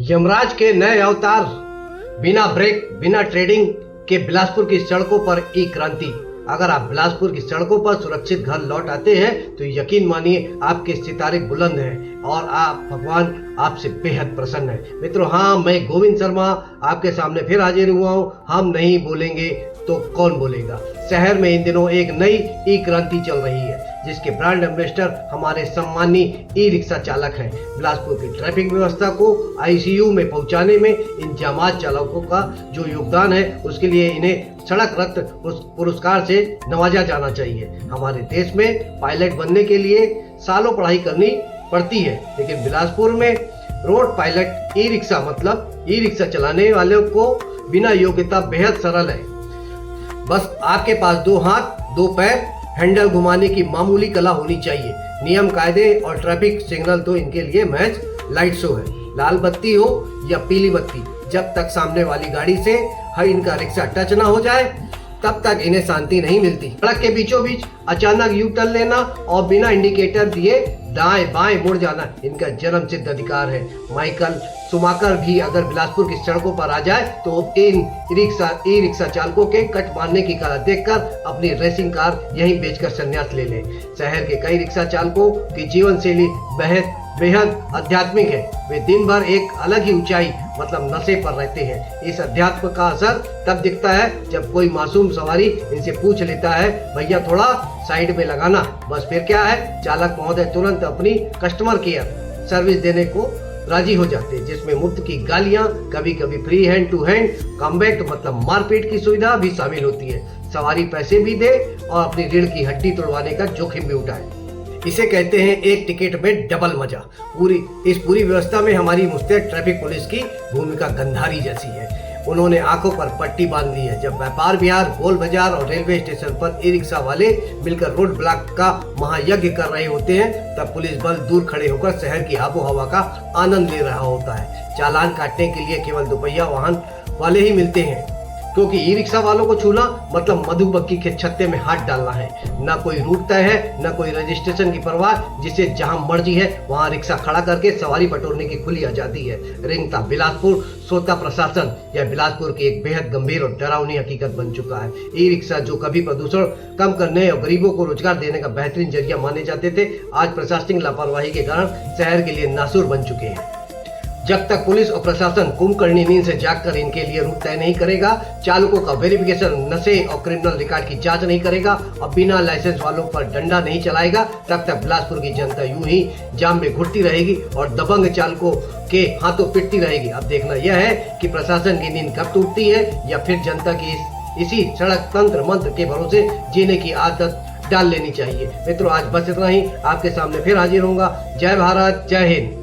यमराज के नए अवतार, बिना ब्रेक बिना ट्रेडिंग के बिलासपुर की सड़कों पर ई क्रांति। अगर आप बिलासपुर की सड़कों पर सुरक्षित घर लौट आते हैं तो यकीन मानिए आपके सितारे बुलंद हैं और आप भगवान आपसे बेहद प्रसन्न है। मित्रों, हाँ, मैं गोविंद शर्मा आपके सामने फिर हाजिर हुआ हूँ। हम नहीं बोलेंगे तो कौन बोलेगा। शहर में इन दिनों एक नई ई क्रांति चल रही है जिसके ब्रांड एम्बेसडर हमारे सम्मानीय ई रिक्शा चालक हैं। बिलासपुर की ट्रैफिक व्यवस्था को आईसीयू में पहुंचाने में इन जामाज चालकों का जो योगदान है उसके लिए इन्हें सड़क रत्न पुरस्कार से नवाजा जाना चाहिए। हमारे देश में पायलट बनने के लिए सालों पढ़ाई करनी पड़ती है, लेकिन बिलासपुर में रोड पायलट ई रिक्शा मतलब ई रिक्शा चलाने वालों को बिना योग्यता बेहद सरल है। बस आपके पास 2 हाथ 2 पैर, हैंडल घुमाने की मामूली कला होनी चाहिए। नियम कायदे और ट्रैफिक सिग्नल तो इनके लिए महज लाइट शो है। लाल बत्ती हो या पीली बत्ती, जब तक सामने वाली गाड़ी से इनका रिक्शा टच ना हो जाए तब तक इन्हें शांति नहीं मिलती। सड़क के बीचों बीच अचानक यू टर्न लेना और बिना इंडिकेटर दिए दाएं बाएं मुड़ जाना इनका जन्मसिद्ध अधिकार है। माइकल शुमाकर भी अगर बिलासपुर की सड़कों पर आ जाए तो इन ई रिक्शा चालकों के कट मारने की कला देखकर अपनी रेसिंग कार यहीं बेचकर संन्यास ले ले। शहर के कई रिक्शा चालकों की जीवन शैली बेहद आध्यात्मिक है। वे दिन भर एक अलग ही ऊंचाई मतलब नशे पर रहते हैं। इस अध्यात्म का असर तब दिखता है जब कोई मासूम सवारी इनसे पूछ लेता है, भैया थोड़ा साइड में लगाना। बस फिर क्या है, चालक महोदय तुरंत अपनी कस्टमर केयर सर्विस देने को राजी हो जाते हैं, जिसमें मुफ्त की गालियां, कभी कभी free hand to hand combat मतलब मारपीट की सुविधा भी शामिल होती है। सवारी पैसे भी दे और अपनी रीढ़ की हड्डी तोड़वाने का जोखिम भी उठाए। इसे कहते हैं एक टिकट में डबल मजा। इस पूरी व्यवस्था में हमारी मुस्तैद ट्रैफिक पुलिस की भूमिका गंधारी जैसी है। उन्होंने आंखों पर पट्टी बांध ली है। जब व्यापार विहार, गोल बाजार और रेलवे स्टेशन पर ई रिक्शा वाले मिलकर रोड ब्लॉक का महायज्ञ कर रहे होते हैं, तब पुलिस बल दूर खड़े होकर शहर की आबो हवा का आनंद ले रहा होता है। चालान काटने के लिए केवल दोपहिया वाहन वाले ही मिलते हैं, क्योंकि ई रिक्शा वालों को छूना मतलब मधुमक्खी के छत्ते में हाथ डालना है। न कोई रूट तय है, न कोई रजिस्ट्रेशन की परवाह, जिसे जहां मर्जी है वहां रिक्शा खड़ा करके सवारी बटोरने की खुली आजादी है। रिंगता बिलासपुर सोता प्रशासन यह बिलासपुर की एक बेहद गंभीर और डरावनी हकीकत बन चुका है। ई रिक्शा जो कभी प्रदूषण कम करने और गरीबों को रोजगार देने का बेहतरीन जरिया माने जाते थे, आज प्रशासनिक लापरवाही के कारण शहर के लिए नासूर बन चुके हैं। जब तक पुलिस और प्रशासन कुंभकर्णी नींद से जागकर इनके लिए रूट तय नहीं करेगा, चालकों का वेरिफिकेशन, नशे और क्रिमिनल रिकॉर्ड की जांच नहीं करेगा और बिना लाइसेंस वालों पर डंडा नहीं चलाएगा, तब तक बिलासपुर की जनता यूं ही जाम में घुटती रहेगी और दबंग चालकों के हाथों पिटती रहेगी। अब देखना यह है कि प्रशासन की नींद कब टूटती है या फिर जनता की इसी सड़क तंत्र मंत्र के भरोसे जीने की आदत डाल लेनी चाहिए। मित्रों, आज बस इतना ही। आपके सामने फिर हाजिर होऊंगा। जय भारत, जय हिंद।